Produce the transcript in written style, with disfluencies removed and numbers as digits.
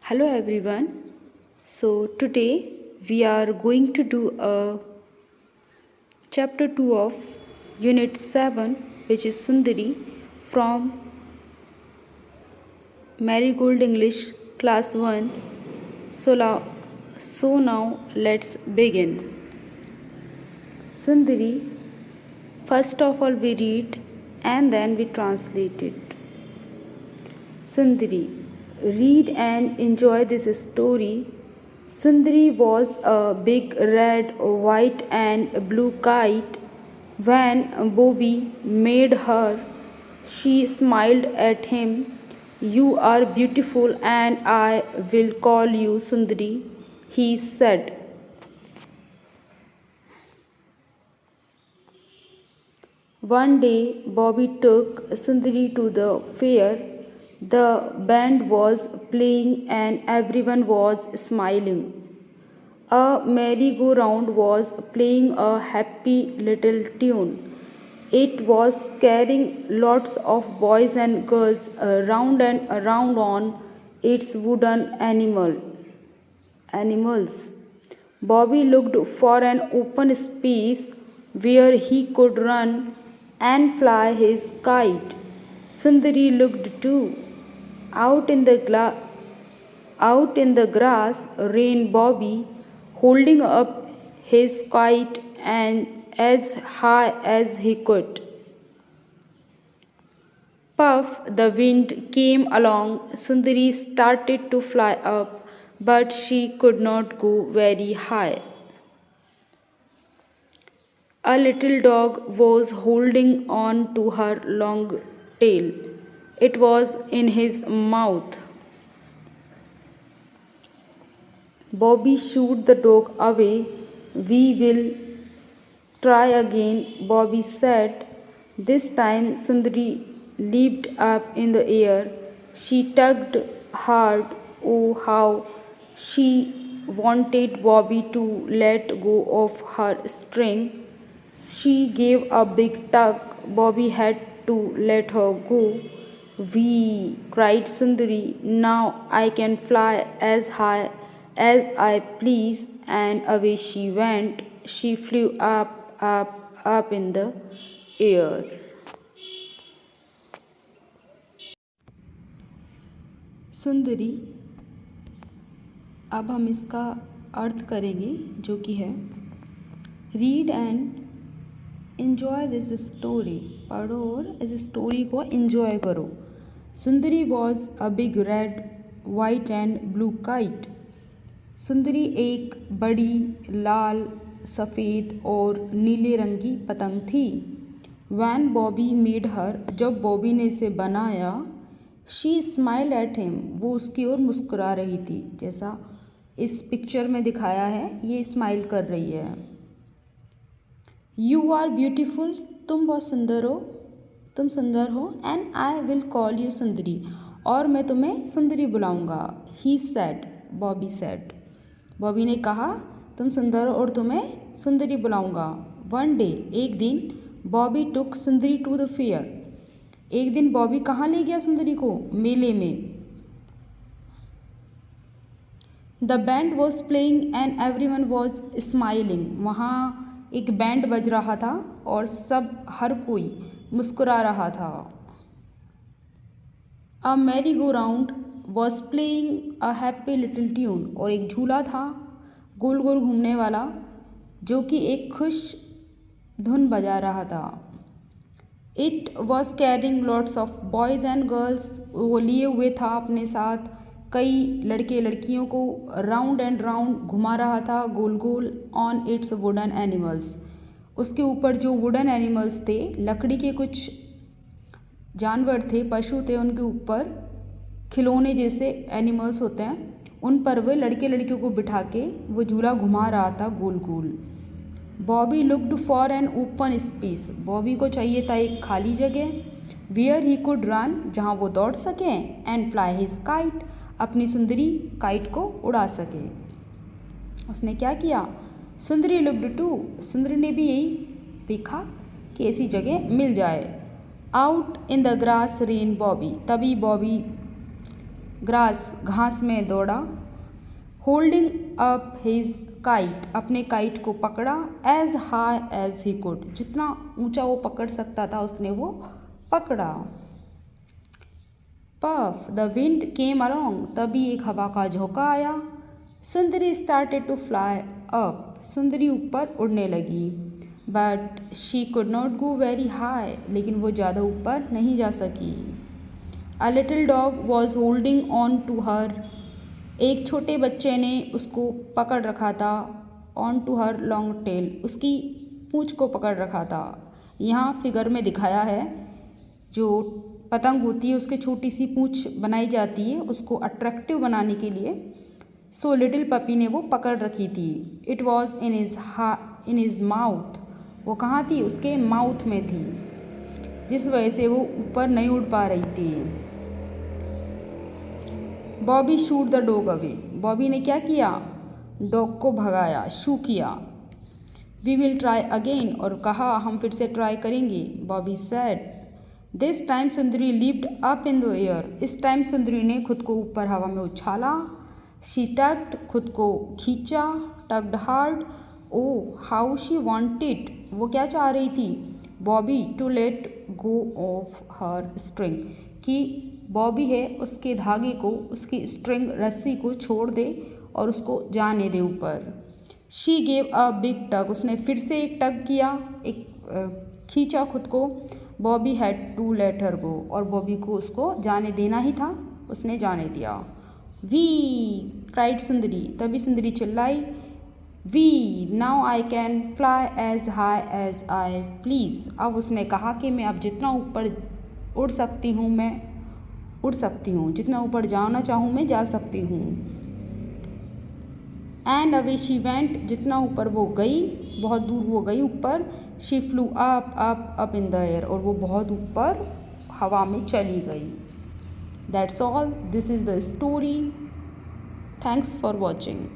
Hello everyone. So today we are going to do a chapter 2 of unit 7, which is Sundari from Marigold English class 1. So now let's begin. Sundari, first of all we read and then we translate it. Sundari, read and enjoy this story. Sundari was a big red, white, and blue kite. When Bobby made her, she smiled at him. You are beautiful, and I will call you Sundari, he said. One day, Bobby took Sundari to the fair. The band was playing and everyone was smiling. A merry-go-round was playing a happy little tune. It was carrying lots of boys and girls around and around on its wooden animals. Bobby looked for an open space where he could run and fly his kite. Sundari looked too. Out in the grass ran Bobby, holding up his kite and as high as he could. Puff, the wind came along. Sundari started to fly up, but she could not go very high. A little dog was holding on to her long tail. It was in his mouth. Bobby shooed the dog away. We will try again, Bobby said. This time Sundari leaped up in the air. She tugged hard. Oh, how she wanted Bobby to let go of her string. She gave a big tug. Bobby had to let her go. Wee, cried Sundari. Now I can fly as high as I please, and away she went. She flew up in the air. सुंदरी, अब हम इसका अर्थ करेंगे, जो कि है read and enjoy this story. पढ़ो और इस स्टोरी को एन्जॉय करो. सुंदरी was a big red, white and blue kite. सुंदरी एक बड़ी लाल, सफ़ेद और नीले रंग की पतंग थी. वैन बॉबी मेड हर, जब बॉबी ने इसे बनाया. शी स्माइल एट हिम, वो उसकी ओर मुस्कुरा रही थी. जैसा इस पिक्चर में दिखाया है, ये स्माइल कर रही है. यू आर ब्यूटीफुल, तुम बहुत सुंदर हो, तुम सुंदर हो. And I will call you Sundari, और मैं तुम्हें सुंदरी बुलाऊंगा. He said, Bobby said. Bobby ने कहा, तुम सुंदर हो और तुम्हें सुंदरी बुलाऊंगा. वन डे, एक दिन, बॉबी टुक सुंदरी टू द फेयर. एक दिन बॉबी कहाँ ले गया सुंदरी को? मेले में. The band was playing and everyone was smiling. वहाँ एक बैंड बज रहा था और हर कोई मुस्कुरा रहा था. A merry go round was playing a happy little tune. और एक झूला था गोल गोल घूमने वाला, जो कि एक खुश धुन बजा रहा था. It was carrying lots of boys and girls. वो लिए हुए था अपने साथ कई लड़के लड़कियों को. राउंड एंड राउंड घुमा रहा था, गोल गोल. ऑन इट्स वुडन एनिमल्स, उसके ऊपर जो वुडन एनिमल्स थे, लकड़ी के कुछ जानवर थे, पशु थे, उनके ऊपर खिलौने जैसे एनिमल्स होते हैं, उन पर वे लड़के लड़कियों को बिठा के वो झूला घुमा रहा था गोल गोल. Bobby looked for an open space. Bobby को चाहिए था एक खाली जगह. वेयर ही कुड रन, जहाँ वो दौड़ सके. एंड फ्लाई हिज काइट, अपनी सुंदरी काइट को उड़ा सके. उसने क्या किया? सुंदरी लुक्ड टू, सुंदरी ने भी यही देखा कि ऐसी जगह मिल जाए. Out in the grass ran Bobby, तभी बॉबी ग्रास घास में दौड़ा। होल्डिंग अप हिज काइट अपने काइट को पकड़ा। As high as he could जितना ऊंचा वो पकड़ सकता था उसने वो पकड़ा। Puff the wind came along तभी एक हवा का झोंका आया। सुंदरी स्टार्टेड टू फ्लाई अप सुंदरी ऊपर उड़ने लगी। But she could not go very high लेकिन वो ज़्यादा ऊपर नहीं जा सकी। A little dog was holding on to her एक छोटे बच्चे ने उसको पकड़ रखा था। On to her long tail उसकी पूँछ को पकड़ रखा था। यहाँ फिगर में दिखाया है जो पतंग होती है उसके छोटी सी पूँछ बनाई जाती है उसको अट्रैक्टिव बनाने के लिए। सो लिटिल पपी ने वो पकड़ रखी थी। It was in his mouth वो कहाँ थी उसके माउथ में थी जिस वजह से वो ऊपर नहीं उड़ पा रही थी। Bobby shoot the dog away Bobby ने क्या किया डॉग को भगाया शू किया। वी विल ट्राई अगेन और कहा हम फिर से ट्राई करेंगे। Bobby said this time Sundari lift up in the air इस टाइम सुंदरी ने खुद को ऊपर हवा में उछाला। शी टक्ड खुद को खींचा। Tugged hard oh how she wanted वो क्या चाह रही थी Bobby to let go of her string कि बॉबी है उसके धागे को उसकी स्ट्रिंग रस्सी को छोड़ दे और उसको जाने दे ऊपर। शी गेव अ बिग टग उसने फिर से एक टग किया एक खींचा खुद को। Bobby had to let her go और बॉबी को उसको जाने देना ही था उसने जाने दिया। वी क्राइड सुंदरी तभी सुंदरी चिल्लाई। Whee now I can fly as high as I please अब उसने कहा कि मैं अब जितना ऊपर उड़ सकती हूँ मैं उड़ सकती हूँ जितना ऊपर जाना चाहूँ मैं जा सकती हूँ। एंड अवे शी वेंट जितना ऊपर वो गई बहुत दूर वो गई ऊपर। She flu up in the air और वो बहुत ऊपर हवा में चली गई। That's all this is the story. Thanks for watching.